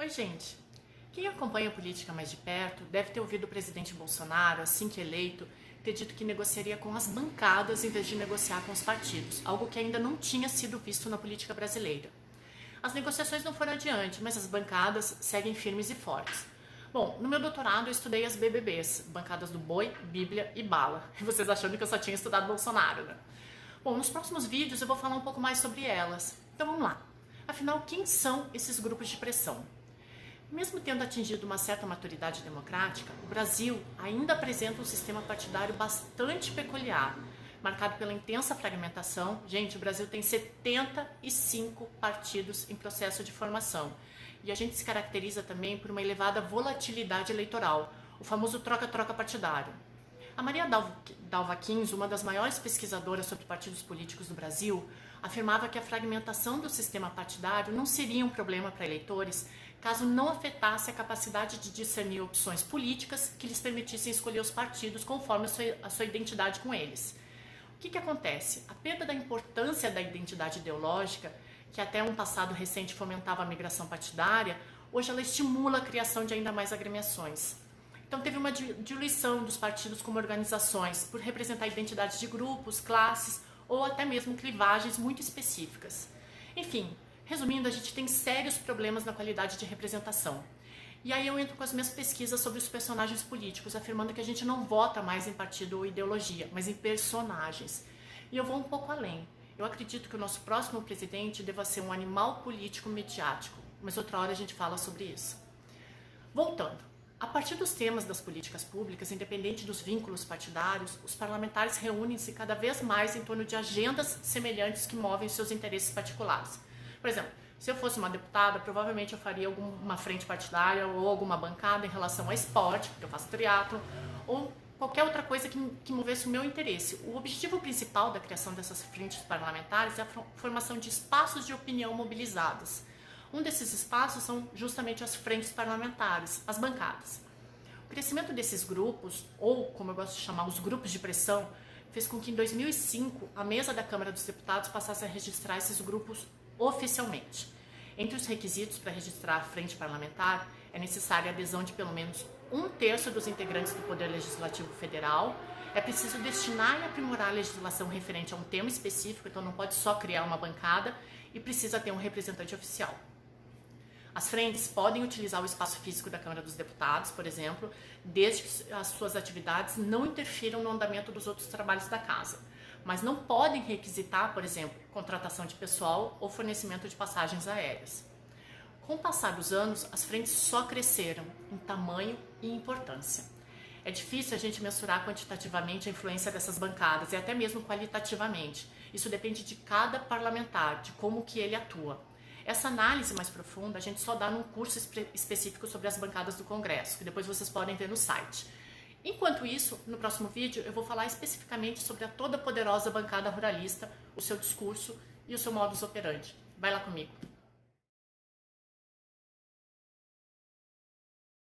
Oi, gente. Quem acompanha a política mais de perto deve ter ouvido o presidente Bolsonaro, assim que eleito, ter dito que negociaria com as bancadas em vez de negociar com os partidos, algo que ainda não tinha sido visto na política brasileira. As negociações não foram adiante, mas as bancadas seguem firmes e fortes. Bom, no meu doutorado eu estudei as BBBs, bancadas do Boi, Bíblia e Bala. E vocês achando que eu só tinha estudado Bolsonaro, né? Bom, nos próximos vídeos eu vou falar um pouco mais sobre elas. Então vamos lá. Afinal, quem são esses grupos de pressão? Mesmo tendo atingido uma certa maturidade democrática, o Brasil ainda apresenta um sistema partidário bastante peculiar, marcado pela intensa fragmentação. Gente, o Brasil tem 75 partidos em processo de formação. E a gente se caracteriza também por uma elevada volatilidade eleitoral, o famoso troca-troca partidário. A Maria Dalva Kins, uma das maiores pesquisadoras sobre partidos políticos do Brasil, afirmava que a fragmentação do sistema partidário não seria um problema para eleitores caso não afetasse a capacidade de discernir opções políticas que lhes permitissem escolher os partidos conforme a sua identidade com eles. O que acontece? A perda da importância da identidade ideológica, que até um passado recente fomentava a migração partidária, hoje ela estimula a criação de ainda mais agremiações. Então teve uma diluição dos partidos como organizações por representar identidades de grupos, classes ou até mesmo clivagens muito específicas. Enfim, resumindo, a gente tem sérios problemas na qualidade de representação. E aí eu entro com as minhas pesquisas sobre os personagens políticos, afirmando que a gente não vota mais em partido ou ideologia, mas em personagens. E eu vou um pouco além. Eu acredito que o nosso próximo presidente deva ser um animal político mediático, mas outra hora a gente fala sobre isso. Voltando. A partir dos temas das políticas públicas, independente dos vínculos partidários, os parlamentares reúnem-se cada vez mais em torno de agendas semelhantes que movem seus interesses particulares. Por exemplo, se eu fosse uma deputada, provavelmente eu faria alguma frente partidária ou alguma bancada em relação a esporte, porque eu faço triatlo, ou qualquer outra coisa que movesse o meu interesse. O objetivo principal da criação dessas frentes parlamentares é a formação de espaços de opinião mobilizadas. Um desses espaços são justamente as frentes parlamentares, as bancadas. O crescimento desses grupos, ou como eu gosto de chamar, os grupos de pressão, fez com que em 2005 a mesa da Câmara dos Deputados passasse a registrar esses grupos oficialmente. Entre os requisitos para registrar a frente parlamentar é necessária a adesão de pelo menos 1/3 dos integrantes do Poder Legislativo Federal. É preciso destinar e aprimorar a legislação referente a um tema específico, então não pode só criar uma bancada, e precisa ter um representante oficial. As frentes podem utilizar o espaço físico da Câmara dos Deputados, por exemplo, desde que as suas atividades não interfiram no andamento dos outros trabalhos da Casa, mas não podem requisitar, por exemplo, contratação de pessoal ou fornecimento de passagens aéreas. Com o passar dos anos, as frentes só cresceram em tamanho e importância. É difícil a gente mensurar quantitativamente a influência dessas bancadas e até mesmo qualitativamente. Isso depende de cada parlamentar, de como que ele atua. Essa análise mais profunda a gente só dá num curso específico sobre as bancadas do Congresso, que depois vocês podem ver no site. Enquanto isso, no próximo vídeo eu vou falar especificamente sobre a toda poderosa bancada ruralista, o seu discurso e o seu modus operandi. Vai lá comigo!